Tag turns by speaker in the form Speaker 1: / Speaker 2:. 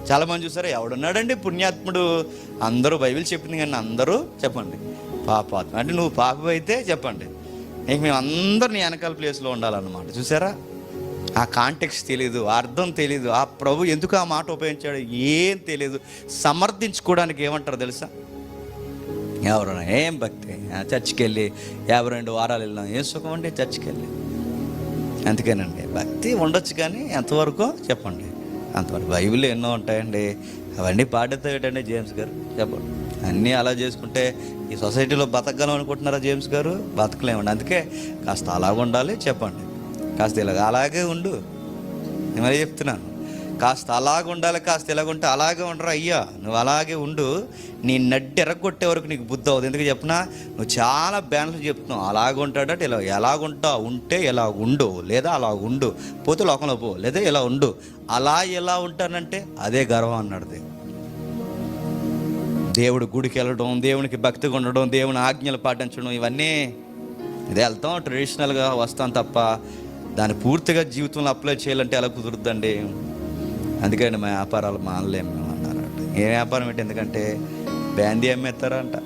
Speaker 1: చాలామంది చూసారా, ఎవడున్నాడండి పుణ్యాత్ముడు, అందరూ బైబిల్ చెప్పింది కానీ అందరూ చెప్పండి పాపాత్మ. అంటే నువ్వు పాపం అయితే చెప్పండి, ఇంక మేము అందరూ నీ వెనకాల ప్లేస్లో ఉండాలన్నమాట. చూసారా, ఆ కాంటెక్స్ట్ తెలీదు, అర్థం తెలీదు, ఆ ప్రభు ఎందుకు ఆ మాట ఉపయోగించాడు ఏం తెలీదు. సమర్థించుకోవడానికి ఏమంటారు తెలుసా, ఎవరైనా ఏం భక్తి, చర్చికి వెళ్ళి 52 వారాలు వెళ్ళినాం, ఏం సుఖం అండి చర్చికి వెళ్ళి. అందుకేనండి భక్తి ఉండొచ్చు కానీ ఎంతవరకు చెప్పండి, అంతవరకు. బైబిల్లో ఎన్నో ఉంటాయండి, అవన్నీ పాటిస్తాయండి జేమ్స్ గారు చెప్పండి. అన్నీ అలా చేసుకుంటే ఈ సొసైటీలో బతకగలం అనుకుంటున్నారా జేమ్స్ గారు? బతకలేమండి. అందుకే కాస్త అలాగ ఉండాలి చెప్పండి, కాస్త ఇలాగ అలాగే ఉండు. నేను మరీ చెప్తున్నాను, కాస్త అలాగ ఉండాలి, కాస్త ఇలాగుంటే అలాగే ఉండరు అయ్యా. నువ్వు అలాగే ఉండు, నీ నడ్డి ఎరగొట్టే వరకు నీకు బుద్ధి అవ్వదు. ఎందుకు చెప్పినా, నువ్వు చాలా బ్యాలెన్స్ చెప్తున్నావు. అలాగ ఉంటాడంటే ఇలా ఎలాగుంటావు, ఉంటే ఎలా ఉండు, లేదా అలా ఉండు, పోతే లోకంలో పో, లేదా ఇలా ఉండు. అలా ఎలా ఉంటానంటే అదే గర్వం అన్నాడు. దేవుడు గుడికి వెళ్ళడం, దేవునికి భక్తిగా ఉండడం, దేవుని ఆజ్ఞలు పాటించడం, ఇవన్నీ ఇదే వెళ్తాం, ట్రెడిషనల్గా వస్తాం తప్ప దాన్ని పూర్తిగా జీవితంలో అప్లై చేయాలంటే ఎలా కుదురుద్దండి? అందుకని మా వ్యాపారాలు మానలేము మేము అన్నారంట. ఏ వ్యాపారం ఏంటి? ఎందుకంటే బ్యాందీ అమ్మేస్తారంట.